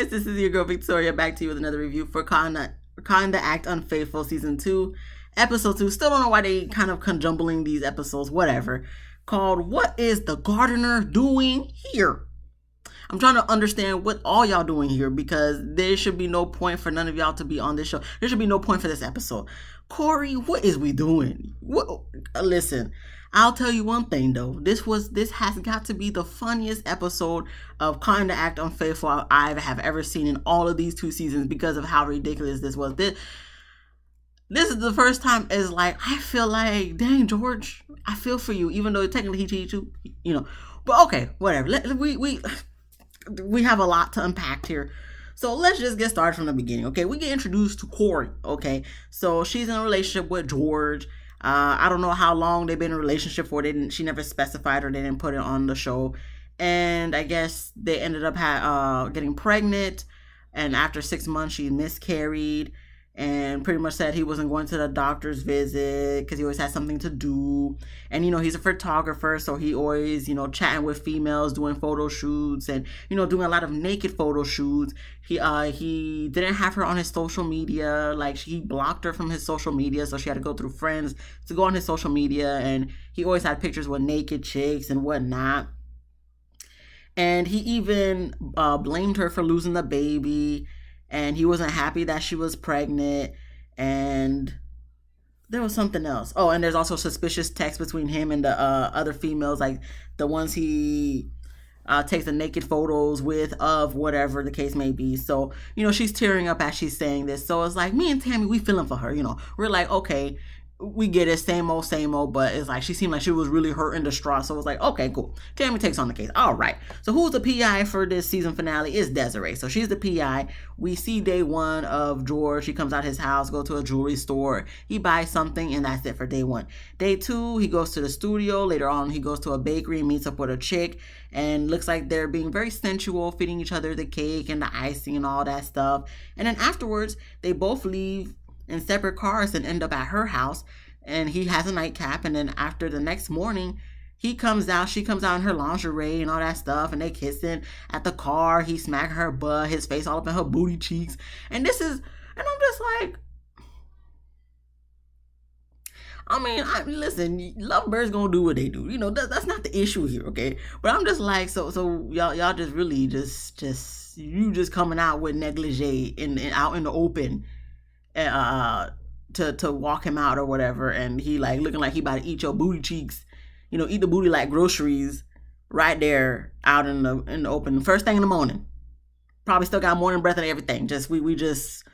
This is your girl Victoria back to you with another review for Kinda Act Unfaithful Season 2, Episode 2. Still don't know why they kind of conjumbling these episodes, whatever. Called What is the Gardener Doing Here? I'm trying to understand what all y'all doing here because there should be no point for none of y'all to be on this show. There should be no point for this episode. Corey, what is we doing? Listen, I'll tell you one thing though. This has got to be the funniest episode of Kinda Act Unfaithful I have ever seen in all of these 2 seasons because of how ridiculous this was. This is the first time it's like I feel like, dang George, I feel for you, even though technically he cheated too, you know. But okay, whatever. We have a lot to unpack here. So let's just get started from the beginning, okay? We get introduced to Corey, okay? So she's in a relationship with George. I don't know how long they've been in a relationship for. She never specified or they didn't put it on the show. And I guess they ended up getting pregnant. And after 6 months, she miscarried. And pretty much said he wasn't going to the doctor's visit because he always had something to do. And, he's a photographer, so he always, chatting with females, doing photo shoots and, doing a lot of naked photo shoots. He didn't have her on his social media. Like, he blocked her from his social media, so she had to go through friends to go on his social media. And he always had pictures with naked chicks and whatnot. And he even blamed her for losing the baby. And he wasn't happy that she was pregnant. And there was something else. Oh, and there's also suspicious text between him and the other females, like the ones he takes the naked photos with, of whatever the case may be. So, she's tearing up as she's saying this. So it's like, me and Tammy, we feeling for her, We're like, okay, we get it, same old, but it's like she seemed like she was really hurt and distraught. So it was like, okay, cool. Tammy takes on the case. All right. So who's the PI for this season finale? Is Desiree. So she's the PI. We see day 1 of George. He comes out his house, go to a jewelry store. He buys something, and that's it for day 1. Day 2, he goes to the studio. Later on, he goes to a bakery and meets up with a chick. And looks like they're being very sensual, feeding each other the cake and the icing and all that stuff. And then afterwards, they both leave in separate cars and end up at her house, and he has a nightcap. And then after the next morning, she comes out in her lingerie and all that stuff, and they kissing at the car. He smacked her butt, his face all up in her booty cheeks, and I'm just like, listen, lovebirds gonna do what they do, that's not the issue here, okay? But I'm just like, so y'all just really just you just coming out with negligee out in the open to walk him out or whatever, and he like looking like he about to eat your booty cheeks, eat the booty like groceries right there out in the open first thing in the morning. Probably still got morning breath and everything. Just we just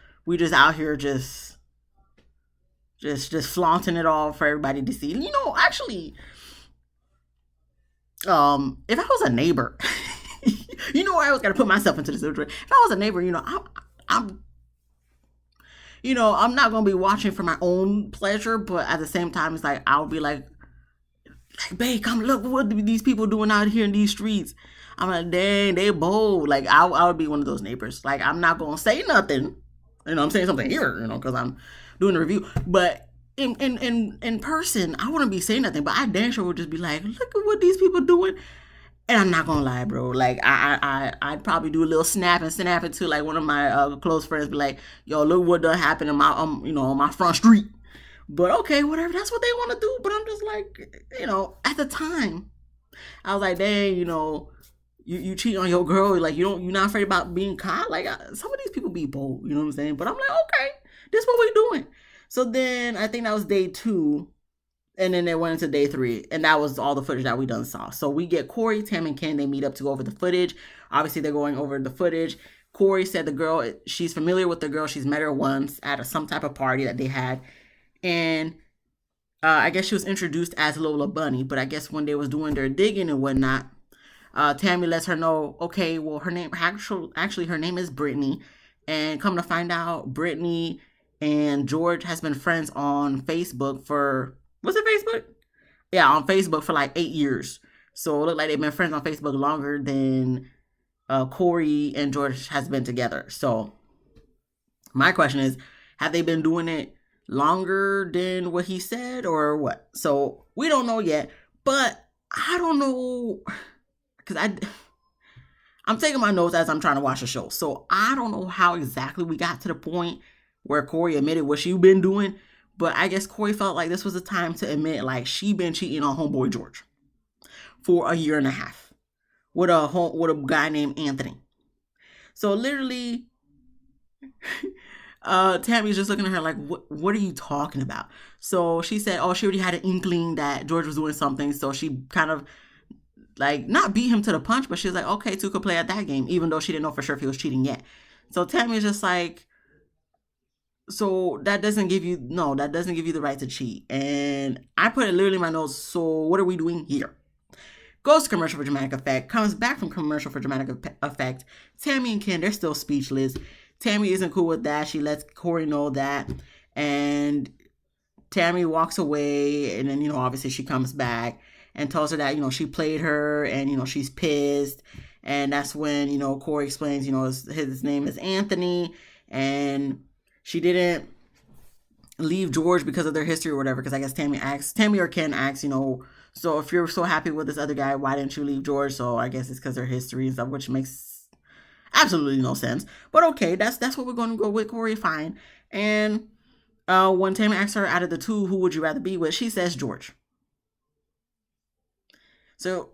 out here just flaunting it all for everybody to see. Actually, if I was a neighbor, I was gonna put myself into the situation. If I was a neighbor, I'm not going to be watching for my own pleasure, but at the same time, it's like, I'll be like, babe, come look what these people doing out here in these streets. I'm like, dang, they bold. Like, I would be one of those neighbors. Like, I'm not going to say nothing. I'm saying something here, because I'm doing a review. But in person, I wouldn't be saying nothing, but I damn sure would just be like, look at what these people doing. And I'm not gonna lie, bro. Like, I'd probably do a little snap and snap it to like one of my close friends. Be like, yo, look what done happened in my on my front street. But okay, whatever. That's what they want to do. But I'm just like, at the time, I was like, dang, you cheat on your girl. Like, you're not afraid about being caught. Like, some of these people be bold. You know what I'm saying? But I'm like, okay, this is what we doing. So then I think that was day 2. And then they went into day 3, and that was all the footage that we done saw. So we get Corey, Tam, and Ken. They meet up to go over the footage. Obviously, they're going over the footage. Corey said the girl, she's familiar with the girl. She's met her once at some type of party that they had. And I guess she was introduced as Lola Bunny. But I guess when they was doing their digging and whatnot, Tammy lets her know, okay, well, her name, actually her name is Brittany. And come to find out, Brittany and George has been friends on Facebook for... Was it Facebook? Yeah, on Facebook for like 8 years. So it looked like they've been friends on Facebook longer than Corey and George has been together. So my question is, have they been doing it longer than what he said or what? So we don't know yet. But I don't know, because I'm taking my notes as I'm trying to watch the show. So I don't know how exactly we got to the point where Corey admitted what she been doing, but I guess Corey felt like this was the time to admit like she been cheating on homeboy George for a year and a half with a guy named Anthony. So literally, Tammy's just looking at her like, what are you talking about? So she said, oh, she already had an inkling that George was doing something. So she kind of like not beat him to the punch, but she was like, okay, two could play at that game, even though she didn't know for sure if he was cheating yet. So Tammy's just like, so that doesn't give you the right to cheat. And I put it literally in my notes. So what are we doing here? Goes to commercial for dramatic effect, comes back from commercial for dramatic effect. Tammy and Ken, they're still speechless. Tammy isn't cool with that. She lets Corey know that. And Tammy walks away. And then, obviously she comes back and tells her that, she played her and, she's pissed. And that's when, Corey explains, his name is Anthony. And she didn't leave George because of their history or whatever. Because I guess Tammy or Ken asks, so if you're so happy with this other guy, why didn't you leave George? So I guess it's because their history and stuff, which makes absolutely no sense. But okay, that's what we're going to go with. Corey, fine. And when Tammy asks her, out of the two, who would you rather be with? She says George. So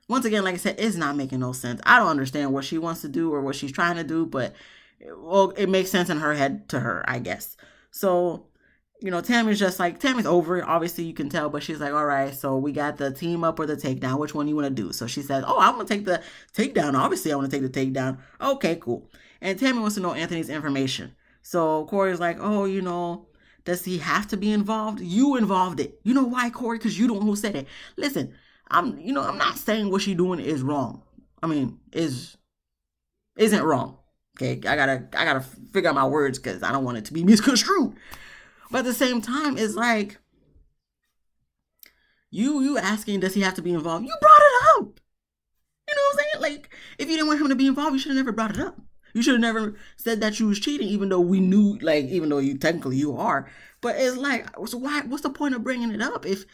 once again, like I said, it's not making no sense. I don't understand what she wants to do or what she's trying to do, but it makes sense in her head to her, I guess. So Tammy's just like, Tammy's over it. Obviously, you can tell, but she's like, all right, so we got the team up or the takedown. Which one you want to do? So she says, oh, I'm going to take the takedown. Obviously, I want to take the takedown. Okay, cool. And Tammy wants to know Anthony's information. So Corey's like, oh, does he have to be involved? You involved it. You know why, Corey? Because you the one who said it. Listen, I'm not saying what she's doing is wrong. I mean, isn't wrong. Okay, I gotta figure out my words because I don't want it to be misconstrued. But at the same time, it's like, you asking, does he have to be involved? You brought it up. You know what I'm saying? Like, if you didn't want him to be involved, you should have never brought it up. You should have never said that you was cheating, even though we knew, like, even though you are. But it's like, so what's the point of bringing it up if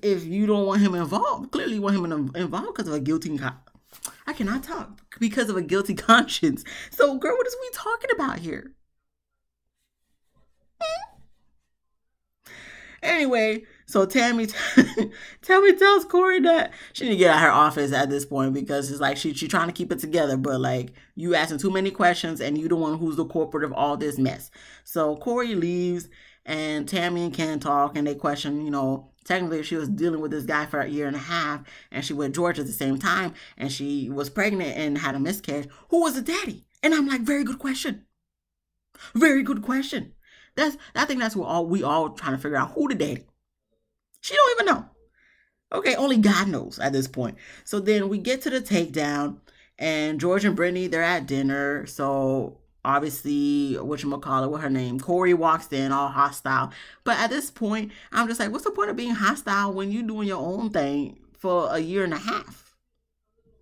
you don't want him involved? Clearly you want him involved because of a guilty, I cannot talk, because of a guilty conscience. So, girl, what is we talking about here? Anyway, so Tammy tells Corey that she need to get out of her office at this point because it's like she trying to keep it together, but like you asking too many questions and you the one who's the culprit of all this mess. So Corey leaves and Tammy and Ken talk and they question, technically she was dealing with this guy for a year and a half and she with George at the same time and she was pregnant and had a miscarriage. Who was the daddy? And I'm like, very good question. Very good question. I think that's what we all trying to figure out, who the daddy. She don't even know. Okay, only God knows at this point. So then we get to the takedown, and George and Brittany, they're at dinner. So obviously, whatchamacallit, what her name? Corey walks in all hostile. But at this point, I'm just like, what's the point of being hostile when you doing your own thing for a year and a half?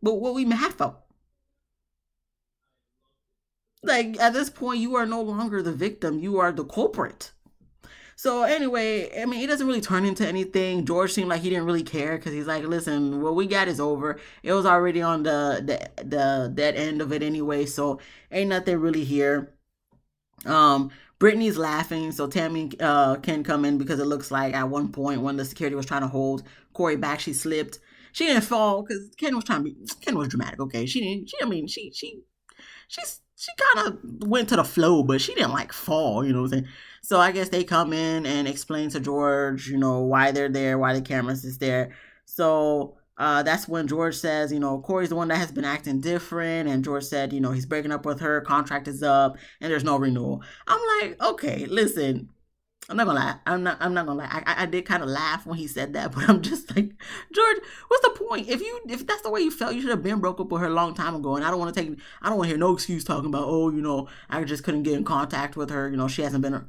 But what we mad for? Like, at this point, you are no longer the victim. You are the culprit. So anyway, I mean, it doesn't really turn into anything. George seemed like he didn't really care because he's like, listen, what we got is over. It was already on the dead end of it anyway, so ain't nothing really here. Brittany's laughing, so Tammy can come in because it looks like at one point when the security was trying to hold Corey back, she slipped. She didn't fall because Ken was dramatic. Okay, she kind of went to the flow, but she didn't like fall, you know what I'm saying? So I guess they come in and explain to George, why they're there, why the cameras is there. So that's when George says, Corey's the one that has been acting different. And George said, he's breaking up with her, contract is up, and there's no renewal. I'm like, okay, listen, I'm not gonna lie. I'm not gonna lie. I did kind of laugh when he said that, but I'm just like, George, what's the point? If that's the way you felt, you should have been broke up with her a long time ago. And I don't want to hear no excuse talking about, I just couldn't get in contact with her. She hasn't been.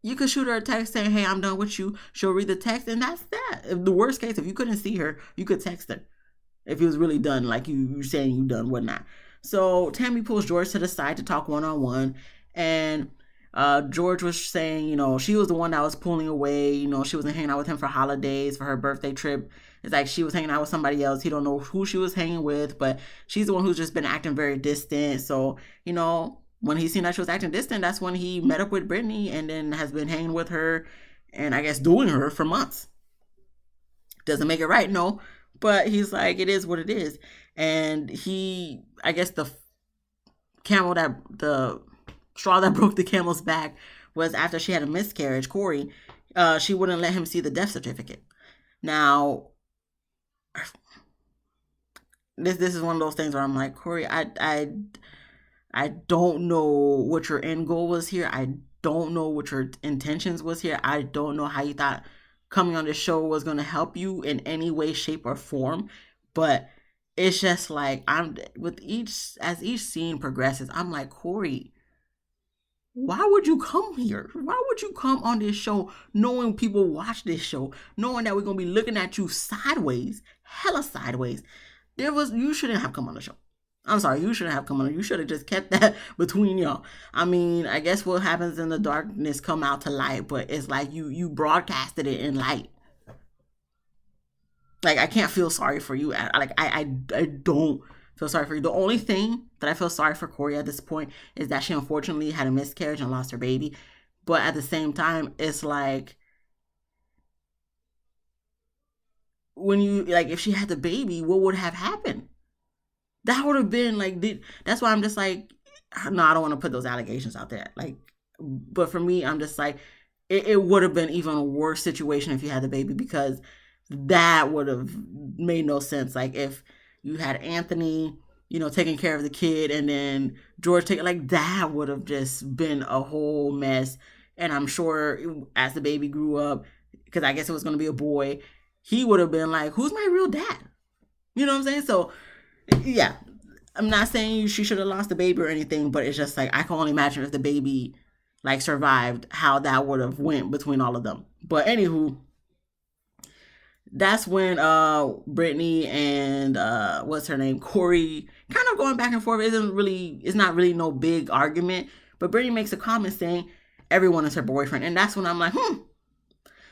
You could shoot her a text saying, hey, I'm done with you. She'll read the text, and that's that. If the worst case, if you couldn't see her, you could text her. If it was really done, like you saying you done, whatnot. So Tammy pulls George to the side to talk one-on-one, and George was saying, she was the one that was pulling away. She wasn't hanging out with him for holidays, for her birthday trip. It's like she was hanging out with somebody else. He don't know who she was hanging with, but she's the one who's just been acting very distant. So, when he seen that she was acting distant, that's when he met up with Brittany and then has been hanging with her and I guess doing her for months. Doesn't make it right, no. But he's like, it is what it is. And I guess the straw that broke the camel's back was after she had a miscarriage, Corey, she wouldn't let him see the death certificate. Now, this is one of those things where I'm like, Corey, I don't know what your end goal was here. I don't know what your intentions was here. I don't know how you thought coming on this show was going to help you in any way, shape, or form. But it's just like, as each scene progresses, I'm like, Corey, why would you come here? Why would you come on this show knowing people watch this show, knowing that we're going to be looking at you sideways, hella sideways? You shouldn't have come on the show. I'm sorry, you shouldn't have come on. You should have just kept that between y'all. I mean, I guess what happens in the darkness come out to light, but it's like you broadcasted it in light. Like, I can't feel sorry for you. I don't feel sorry for you. The only thing that I feel sorry for Corey at this point is that she unfortunately had a miscarriage and lost her baby. But at the same time, it's like, if she had the baby, what would have happened? That would have been like, that's why I'm just like, no, I don't want to put those allegations out there. Like, but for me, I'm just like, it would have been even a worse situation if you had the baby, because that would have made no sense. Like, if you had Anthony, taking care of the kid, and then George that would have just been a whole mess. And I'm sure as the baby grew up, because I guess it was going to be a boy, he would have been like, who's my real dad? You know what I'm saying? So, yeah, I'm not saying she should have lost the baby or anything, but it's just like, I can only imagine if the baby survived, how that would have went between all of them. But anywho, that's when Brittany and what's her name, Corey, kind of going back and forth. It's not really no big argument, but Brittany makes a comment saying everyone is her boyfriend, and that's when I'm like,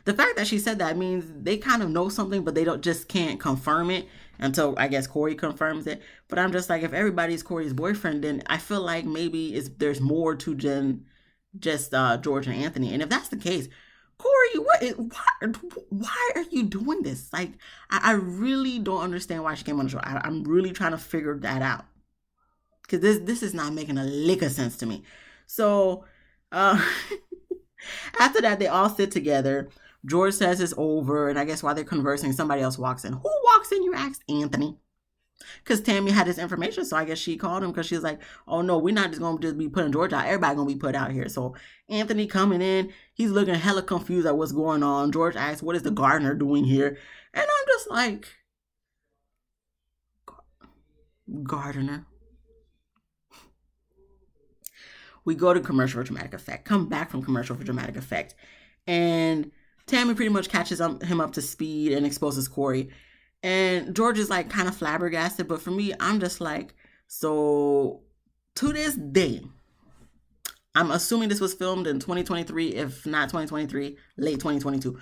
The fact that she said that means they kind of know something, but they can't confirm it until I guess Corey confirms it. But I'm just like, if everybody's Corey's boyfriend, then I feel like maybe there's more to just George and Anthony. And if that's the case, Corey, why are you doing this? Like, I really don't understand why she came on the show. I'm really trying to figure that out, because this is not making a lick of sense to me. So after that, they all sit together. George says it's over, and I guess while they're conversing, somebody else walks in. Who walks in, you ask? Anthony. Because Tammy had this information, so I guess she called him, because she was like, oh no, we're not just going to just be putting George out. Everybody going to be put out here. So Anthony coming in, he's looking hella confused at what's going on. George asks, what is the gardener doing here? And I'm just like, gardener. We go to commercial for dramatic effect, come back from commercial for dramatic effect, and Tammy pretty much catches him up to speed and exposes Corey. And George is like kind of flabbergasted, but for me, I'm just like, so to this day, I'm assuming this was filmed in 2023, if not 2023, late 2022.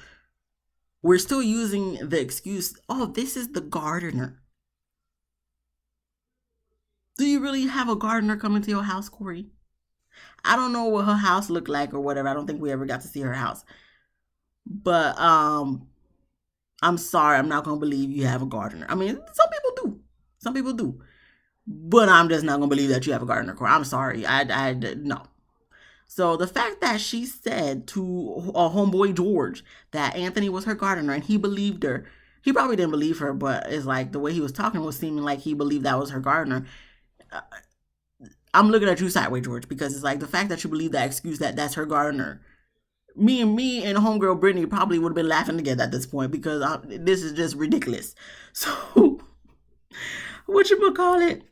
We're still using the excuse, oh, this is the gardener. Do you really have a gardener coming to your house, Corey? I don't know what her house looked like or whatever. I don't think we ever got to see her house. But I'm sorry, I'm not going to believe you have a gardener. I mean, some people do. But I'm just not going to believe that you have a gardener, Corey. I'm sorry. I no. So the fact that she said to a homeboy George that Anthony was her gardener and he believed her, he probably didn't believe her, but it's like the way he was talking was seeming like he believed that was her gardener. I'm looking at you sideways, George, because it's like the fact that you believe that excuse that that's her gardener. Me and homegirl Brittany probably would have been laughing together at this point, because this is just ridiculous. So, whatchamacallit?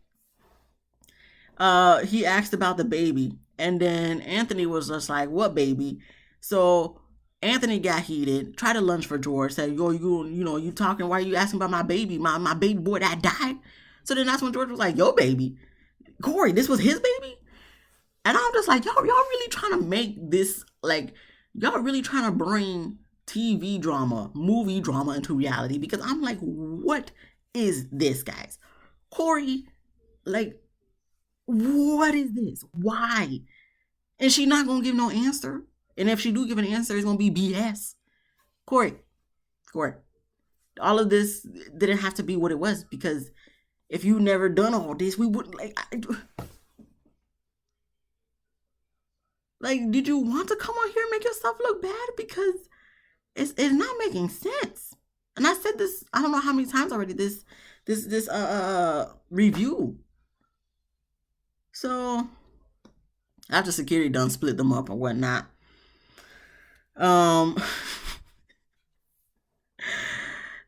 He asked about the baby, and then Anthony was just like, what baby? So Anthony got heated, tried to lunge for George, said, yo, you talking, why are you asking about my baby? My baby boy that died? So then that's when George was like, yo, baby. Corey, this was his baby? And I'm just like, y'all really trying to make this, like, y'all really trying to bring TV drama, movie drama into reality, because I'm like, what is this, guys? Corey, like, what is this? Why? And she not gonna give no answer. And if she do give an answer, it's gonna be BS. Corey, all of this didn't have to be what it was, because if you never done all this, we wouldn't like, did you want to come on here and make yourself look bad? Because it's not making sense. And I said this, I don't know how many times already, this review. So after security done split them up or whatnot,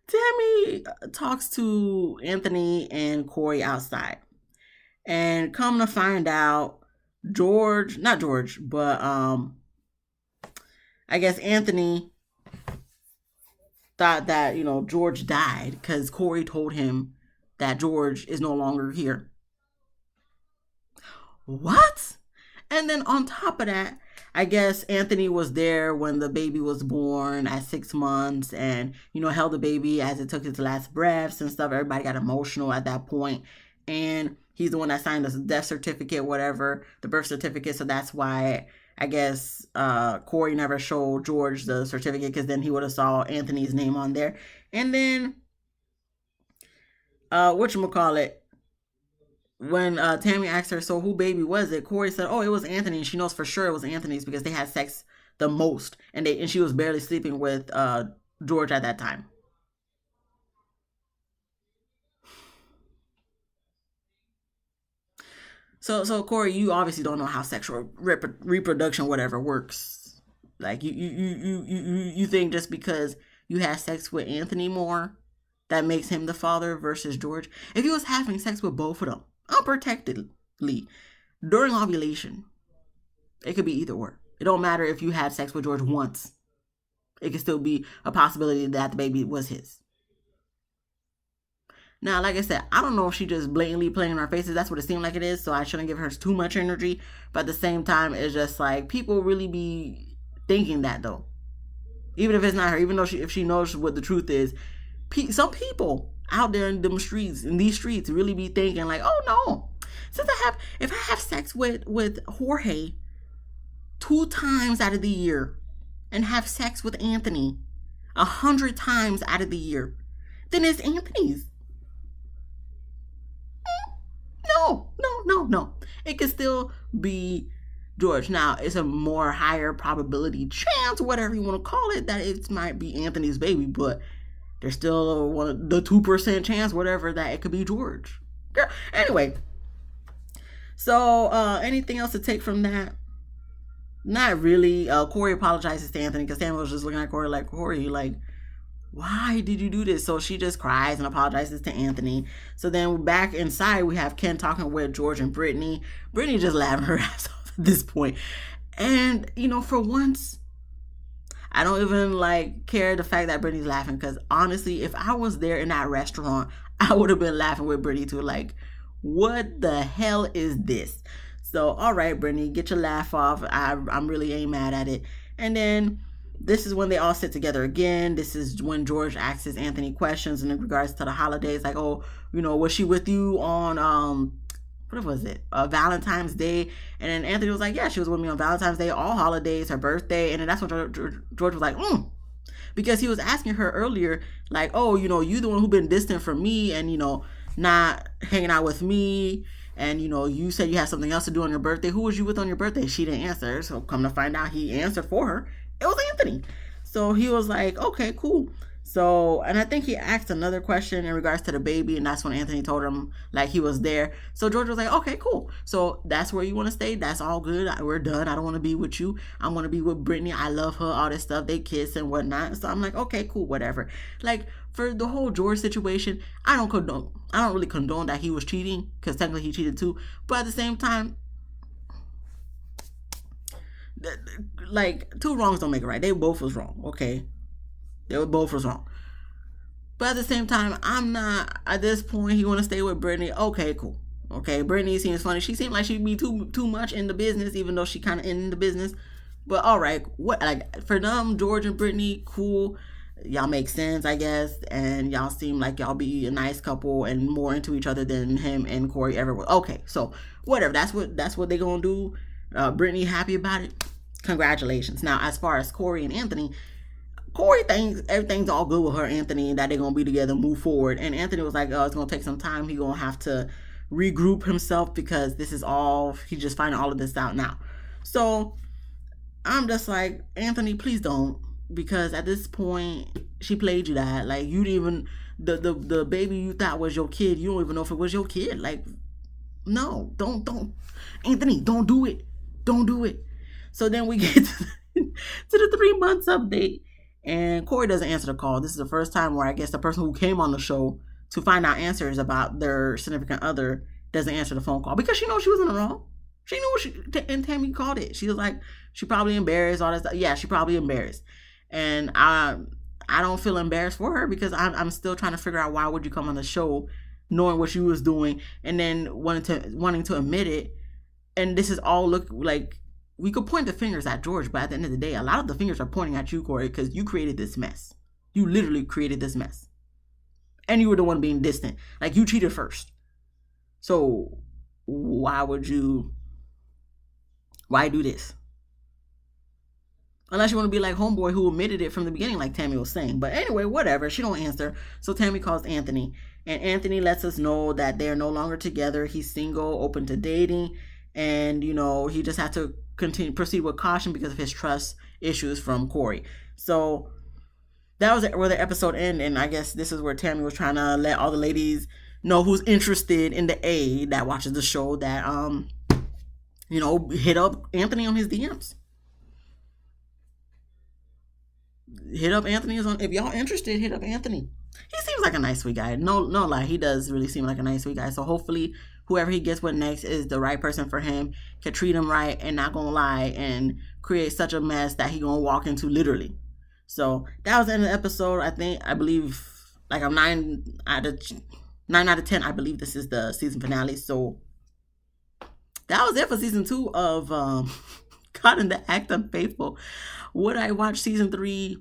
Tammy talks to Anthony and Corey outside, and come to find out, not George, but I guess Anthony thought that, George died because Corey told him that George is no longer here. What? And then on top of that, I guess Anthony was there when the baby was born at 6 months, and, held the baby as it took its last breaths and stuff. Everybody got emotional at that point. And he's the one that signed the death certificate, whatever, the birth certificate. So that's why I guess Corey never showed George the certificate, because then he would have saw Anthony's name on there. And then, whatchamacallit, when Tammy asked her, so who baby was it? Corey said, oh, it was Anthony. And she knows for sure it was Anthony's because they had sex the most. And she was barely sleeping with George at that time. So Corey, you obviously don't know how sexual reproduction, whatever, works. Like, you think just because you had sex with Anthony more, that makes him the father versus George? If he was having sex with both of them unprotectedly during ovulation, it could be either or. It don't matter if you had sex with George once. It could still be a possibility that the baby was his. Now, like I said, I don't know if she just blatantly playing in our faces. That's what it seemed like it is. So I shouldn't give her too much energy. But at the same time, it's just like, people really be thinking that, though. Even if it's not her, even though if she knows what the truth is, some people out there in these streets really be thinking like, oh no, if I have sex with Jorge 2 times out of the year and have sex with Anthony 100 times out of the year, then it's Anthony's. No. It could still be George. Now, it's a more higher probability chance, whatever you want to call it, that it might be Anthony's baby, but there's still the 2% chance, whatever, that it could be George. Yeah. Anyway, so anything else to take from that? Not really. Corey apologizes to Anthony because Tammy was just looking at Corey like, Corey, like, why did you do this? So she just cries and apologizes to Anthony. So then back inside, we have Ken talking with George and Brittany. Brittany just laughing her ass off at this point. And, for once, I don't even care the fact that Brittany's laughing, because honestly, if I was there in that restaurant, I would have been laughing with Brittany too. Like, what the hell is this? So, all right, Brittany, get your laugh off. I'm really ain't mad at it. And then this is when they all sit together again. This is when George asks Anthony questions in regards to the holidays. Like, oh, was she with you on, what was it? Valentine's Day? And then Anthony was like, yeah, she was with me on Valentine's Day, all holidays, her birthday. And then that's when George was like, because he was asking her earlier, like, oh, you the one who been distant from me and, not hanging out with me. And, you said you had something else to do on your birthday. Who was you with on your birthday? She didn't answer. So come to find out, he answered for her. It was Anthony. So he was like, okay, cool. So, and I think he asked another question in regards to the baby, and that's when Anthony told him, like, he was there. So George was like, okay, cool. So that's where you want to stay? That's all good. We're done. I don't want to be with you. I want to be with Brittany. I love her, all this stuff. They kiss and whatnot. So I'm like, okay, cool, whatever. Like, for the whole George situation, I don't really condone that he was cheating, because technically he cheated too. But at the same time, like, 2 wrongs don't make it right. They both was wrong, okay? They were both was wrong. But at the same time, I'm not, at this point, he want to stay with Brittany. Okay, cool. Okay, Brittany seems funny. She seemed like she'd be too much in the business, even though she kind of in the business. But all right, what like for them, George and Brittany, cool. Y'all make sense, I guess, and y'all seem like y'all be a nice couple and more into each other than him and Corey ever was. Okay, so whatever. That's what they gonna do. Brittany happy about it. Congratulations. Now, as far as Corey and Anthony, Corey thinks everything's all good with her, Anthony, that they're gonna be together, move forward. And Anthony was like, "Oh, it's gonna take some time. He gonna have to regroup himself because this is all he's just finding all of this out now." So I'm just like, Anthony, please don't, because at this point she played you that. Like you didn't even the baby you thought was your kid. You don't even know if it was your kid. Like, no, don't, Anthony, don't do it, don't do it. So then we get to the 3 months update, and Corey doesn't answer the call. This is the first time where I guess the person who came on the show to find out answers about their significant other doesn't answer the phone call because she knows she was in the wrong. She knew and Tammy called it. She was like, she probably embarrassed, all that stuff. Yeah, she probably embarrassed. And I don't feel embarrassed for her because I'm still trying to figure out why would you come on the show knowing what she was doing and then wanting to admit it. And this is all look like we could point the fingers at George, but at the end of the day, a lot of the fingers are pointing at you, Corey, because you created this mess. You literally created this mess. And you were the one being distant. Like, you cheated first. So why do this? Unless you want to be like homeboy who admitted it from the beginning, like Tammy was saying. But anyway, whatever. She don't answer. So Tammy calls Anthony. And Anthony lets us know that they're no longer together. He's single, open to dating. And, he just had to proceed with caution because of his trust issues from Corey. So that was where the episode ended. And I guess this is where Tammy was trying to let all the ladies know who's interested in the A that watches the show that, hit up Anthony on his DMs. Hit up Anthony if y'all interested. Hit up Anthony. He seems like a nice sweet guy. No lie, he does really seem like a nice sweet guy. So hopefully, whoever he gets with next is the right person for him. Can treat him right and not gonna lie and create such a mess that he gonna walk into literally. So that was the end of the episode. I believe like I'm 9 out of 10. I believe this is the season finale. So that was it for season 2 of Caught in the Act Unfaithful. Would I watch season 3?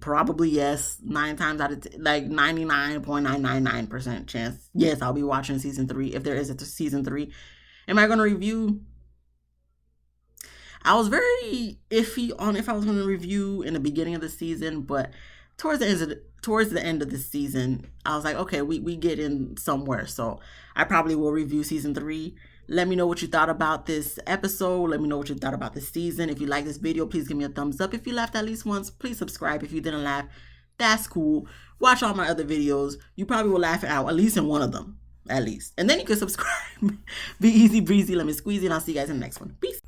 Probably yes. 9 times out of 10, like 99.999% chance. Yes, I'll be watching season 3 if there is a season 3. Am I going to review? I was very iffy on if I was going to review in the beginning of the season, but towards the end of the season, I was like, okay, we get in somewhere. So I probably will review season 3. Let me know what you thought about this episode. Let me know what you thought about this season. If you like this video, please give me a thumbs up. If you laughed at least once, please subscribe. If you didn't laugh, that's cool. Watch all my other videos. You probably will laugh out at least in one of them, at least. And then you can subscribe. Be easy breezy. Let me squeeze it. And I'll see you guys in the next one. Peace.